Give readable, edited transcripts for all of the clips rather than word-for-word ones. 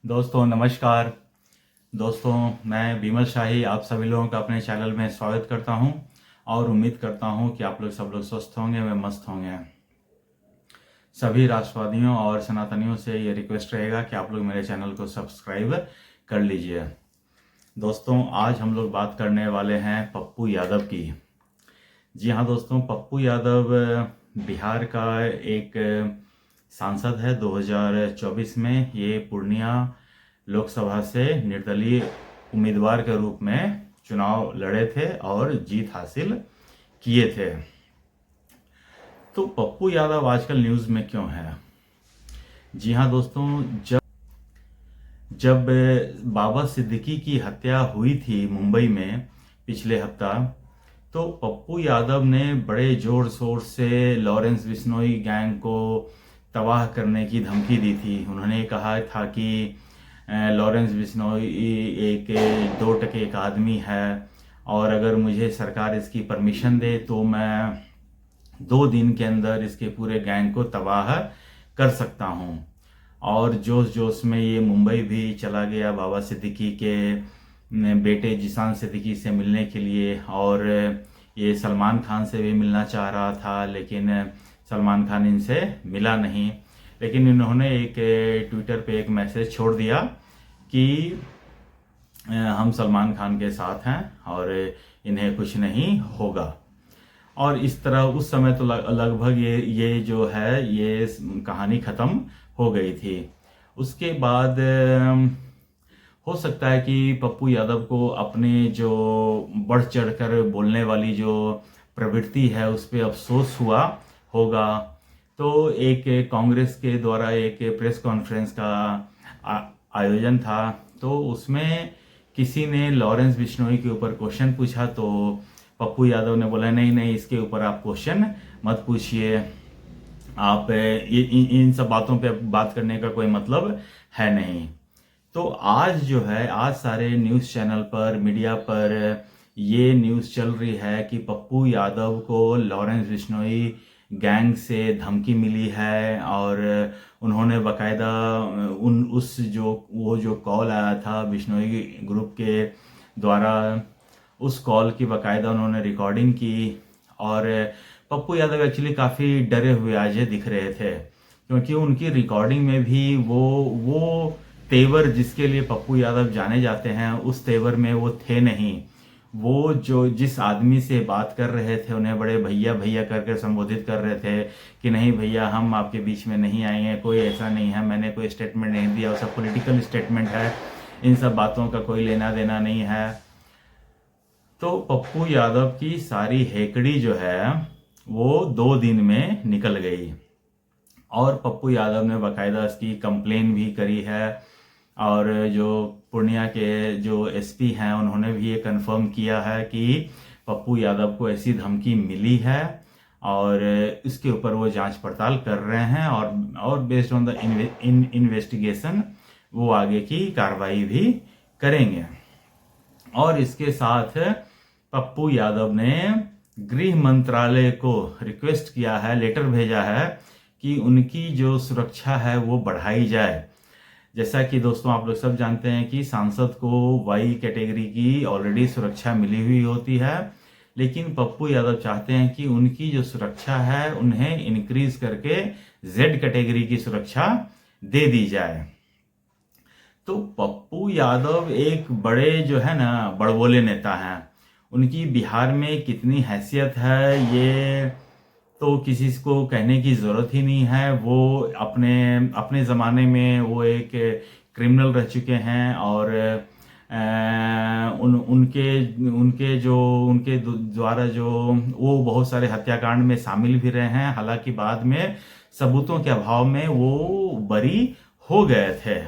दोस्तों नमस्कार। दोस्तों मैं विमल शाही आप सभी लोगों का अपने चैनल में स्वागत करता हूं और उम्मीद करता हूं कि आप लोग सब लोग स्वस्थ होंगे व मस्त होंगे। सभी राष्ट्रवादियों और सनातनियों से ये रिक्वेस्ट रहेगा कि आप लोग मेरे चैनल को सब्सक्राइब कर लीजिए। दोस्तों आज हम लोग बात करने वाले हैं पप्पू यादव की। जी हाँ दोस्तों, पप्पू यादव बिहार का एक सांसद है। 2024 में ये पूर्णिया लोकसभा से निर्दलीय उम्मीदवार के रूप में चुनाव लड़े थे और जीत हासिल किए थे। तो पप्पू यादव आजकल न्यूज़ में क्यों है? जी हाँ दोस्तों, जब जब बाबा सिद्दीकी की हत्या हुई थी मुंबई में पिछले हफ्ता, तो पप्पू यादव ने बड़े जोर शोर से लॉरेंस बिश्नोई गैंग को तबाह करने की धमकी दी थी। उन्होंने कहा था कि लॉरेंस बिश्नोई एक 2 टके एक आदमी है और अगर मुझे सरकार इसकी परमिशन दे तो मैं 2 दिन के अंदर इसके पूरे गैंग को तबाह कर सकता हूँ। और जोश जोश में ये मुंबई भी चला गया बाबा सिद्दीकी के बेटे जिशान सिद्दीकी से मिलने के लिए, और ये सलमान खान से भी मिलना चाह रहा था, लेकिन सलमान खान इनसे मिला नहीं। लेकिन इन्होंने एक ट्विटर पे एक मैसेज छोड़ दिया कि हम सलमान खान के साथ हैं और इन्हें कुछ नहीं होगा। और इस तरह उस समय तो लगभग ये जो है ये कहानी ख़त्म हो गई थी। उसके बाद हो सकता है कि पप्पू यादव को अपने जो बढ़ चढ़कर बोलने वाली जो प्रवृत्ति है उस पर अफसोस हुआ होगा। तो एक कांग्रेस के द्वारा एक प्रेस कॉन्फ्रेंस का आयोजन था, तो उसमें किसी ने लॉरेंस बिश्नोई के ऊपर क्वेश्चन पूछा, तो पप्पू यादव ने बोला नहीं नहीं, इसके ऊपर आप क्वेश्चन मत पूछिए, आप इन सब बातों पे बात करने का कोई मतलब है नहीं। तो आज जो है, आज सारे न्यूज़ चैनल पर, मीडिया पर ये न्यूज़ चल रही है कि पप्पू यादव को लॉरेंस बिश्नोई गैंग से धमकी मिली है और उन्होंने बाकायदा वो जो कॉल आया था बिश्नोई ग्रुप के द्वारा, उस कॉल की बाकायदा उन्होंने रिकॉर्डिंग की। और पप्पू यादव एक्चुअली काफ़ी डरे हुए आज दिख रहे थे, क्योंकि उनकी रिकॉर्डिंग में भी वो तेवर जिसके लिए पप्पू यादव जाने जाते हैं उस तेवर में वो थे नहीं। वो जो जिस आदमी से बात कर रहे थे उन्हें बड़े भैया भैया करके संबोधित कर रहे थे कि नहीं भैया हम आपके बीच में नहीं आएंगे, कोई ऐसा नहीं है, मैंने कोई स्टेटमेंट नहीं दिया, वो सब पॉलिटिकल स्टेटमेंट है, इन सब बातों का कोई लेना देना नहीं है। तो पप्पू यादव की सारी हेकड़ी जो है वो 2 दिन में निकल गई और पप्पू यादव ने बाकायदा इसकी कंप्लेन भी करी है। और जो पूर्णिया के जो एसपी हैं उन्होंने भी ये कंफर्म किया है कि पप्पू यादव को ऐसी धमकी मिली है और इसके ऊपर वो जांच पड़ताल कर रहे हैं और बेस्ड ऑन द इन्वेस्टिगेशन वो आगे की कार्रवाई भी करेंगे। और इसके साथ पप्पू यादव ने गृह मंत्रालय को रिक्वेस्ट किया है, लेटर भेजा है कि उनकी जो सुरक्षा है वो बढ़ाई जाए। जैसा कि दोस्तों आप लोग सब जानते हैं कि सांसद को वाई कैटेगरी की ऑलरेडी सुरक्षा मिली हुई होती है, लेकिन पप्पू यादव चाहते हैं कि उनकी जो सुरक्षा है उन्हें इंक्रीज करके जेड कैटेगरी की सुरक्षा दे दी जाए। तो पप्पू यादव एक बड़े जो है ना बड़बोले नेता हैं। उनकी बिहार में कितनी हैसियत है ये तो किसी को कहने की ज़रूरत ही नहीं है। वो अपने अपने ज़माने में वो एक क्रिमिनल रह चुके हैं और उनके द्वारा जो वो बहुत सारे हत्याकांड में शामिल भी रहे हैं। हालांकि बाद में सबूतों के अभाव में वो बरी हो गए थे,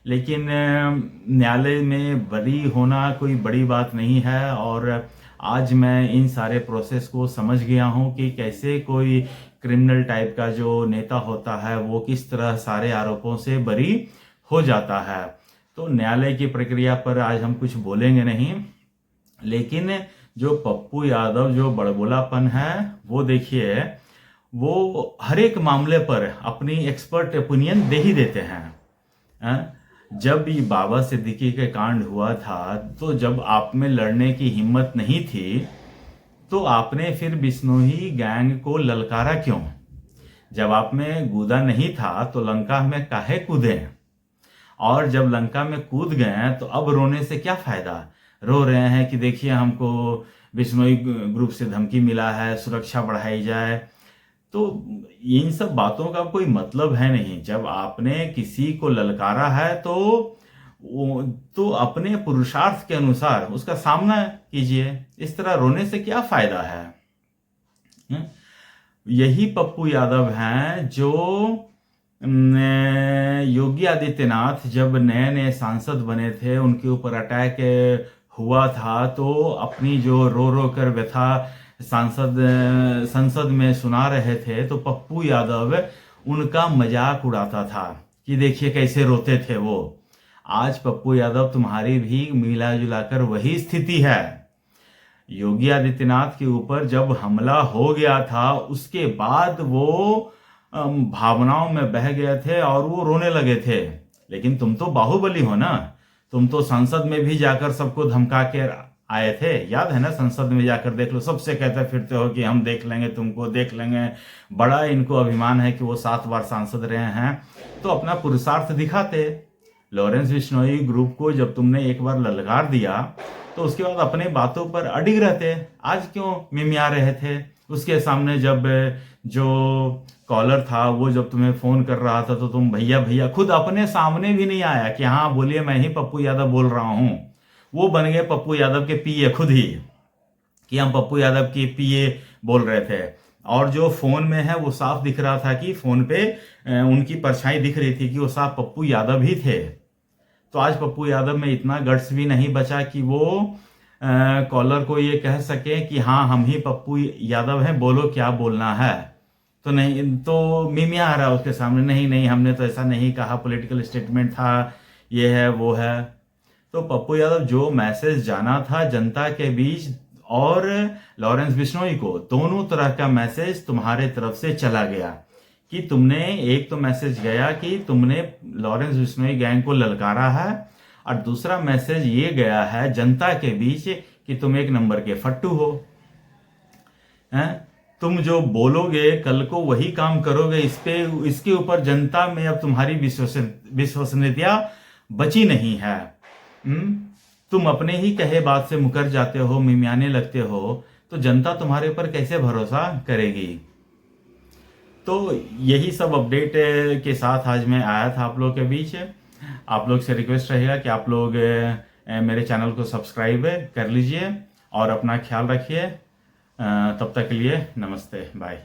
लेकिन न्यायालय में बरी होना कोई बड़ी बात नहीं है। और आज मैं इन सारे प्रोसेस को समझ गया हूँ कि कैसे कोई क्रिमिनल टाइप का जो नेता होता है वो किस तरह सारे आरोपों से बरी हो जाता है। तो न्यायालय की प्रक्रिया पर आज हम कुछ बोलेंगे नहीं, लेकिन जो पप्पू यादव जो बड़बोलापन है वो देखिए, वो हर एक मामले पर अपनी एक्सपर्ट ओपिनियन दे ही देते हैं। जब ये बाबा सिद्दीकी के कांड हुआ था, तो जब आप में लड़ने की हिम्मत नहीं थी, तो आपने फिर बिश्नोई गैंग को ललकारा क्यों? जब आप में गूदा नहीं था तो लंका में काहे कूदे? और जब लंका में कूद गए तो अब रोने से क्या फायदा? रो रहे हैं कि देखिए हमको बिश्नोई ग्रुप से धमकी मिला है, सुरक्षा बढ़ाई जाए। तो इन सब बातों का कोई मतलब है नहीं। जब आपने किसी को ललकारा है तो अपने पुरुषार्थ के अनुसार उसका सामना कीजिए। इस तरह रोने से क्या फायदा है? यही पप्पू यादव हैं जो योगी आदित्यनाथ जब नए नए सांसद बने थे, उनके ऊपर अटैक हुआ था, तो अपनी जो रो रो कर व्यथा संसद में सुना रहे थे, तो पप्पू यादव उनका मजाक उड़ाता था कि देखिए कैसे रोते थे वो। आज पप्पू यादव तुम्हारी भी मिला जुलाकर वही स्थिति है। योगी आदित्यनाथ के ऊपर जब हमला हो गया था, उसके बाद वो भावनाओं में बह गए थे और वो रोने लगे थे। लेकिन तुम तो बाहुबली हो ना, तुम तो संसद में भी जाकर सबको धमका के आए थे। याद है ना, संसद में जाकर देख लो, सबसे कहते फिरते हो कि हम देख लेंगे, तुमको देख लेंगे। बड़ा इनको अभिमान है कि वो 7 बार सांसद रहे हैं, तो अपना पुरुषार्थ दिखाते। लॉरेंस बिश्नोई ग्रुप को जब तुमने एक बार ललकार दिया, तो उसके बाद अपने बातों पर अडिग रहते। आज क्यों मिमिया रहे थे? उसके सामने जब जो कॉलर था वो जब तुम्हें फोन कर रहा था, तो तुम भैया भैया खुद अपने सामने भी नहीं आया कि हाँ बोलिए, मैं ही पप्पू यादव बोल रहा हूं। वो बन गए पप्पू यादव के पीए खुद ही, कि हम पप्पू यादव के पीए बोल रहे थे। और जो फोन में है वो साफ दिख रहा था कि फोन पे उनकी परछाई दिख रही थी कि वो साफ पप्पू यादव ही थे। तो आज पप्पू यादव में इतना गट्स भी नहीं बचा कि वो कॉलर को ये कह सके कि हाँ हम ही पप्पू यादव हैं, बोलो क्या बोलना है। तो नहीं, तो मिमिया आ रहा उसके सामने, नहीं नहीं हमने तो ऐसा नहीं कहा, पॉलिटिकल स्टेटमेंट था, ये है वो है। तो पप्पू यादव जो मैसेज जाना था जनता के बीच और लॉरेंस बिश्नोई को, दोनों तरह का मैसेज तुम्हारे तरफ से चला गया। कि तुमने एक तो मैसेज गया कि तुमने लॉरेंस बिश्नोई गैंग को ललकारा है, और दूसरा मैसेज ये गया है जनता के बीच कि तुम एक नंबर के फट्टू हो। तुम जो बोलोगे कल को वही काम करोगे। इसके ऊपर जनता में अब तुम्हारी विश्वसनीयता बची नहीं है। तुम अपने ही कहे बात से मुकर जाते हो, मिमियाने लगते हो, तो जनता तुम्हारे ऊपर कैसे भरोसा करेगी? तो यही सब अपडेट के साथ आज मैं आया था आप लोग के बीच। आप लोग से रिक्वेस्ट रहेगा कि आप लोग मेरे चैनल को सब्सक्राइब कर लीजिए और अपना ख्याल रखिए। तब तक के लिए नमस्ते, बाय।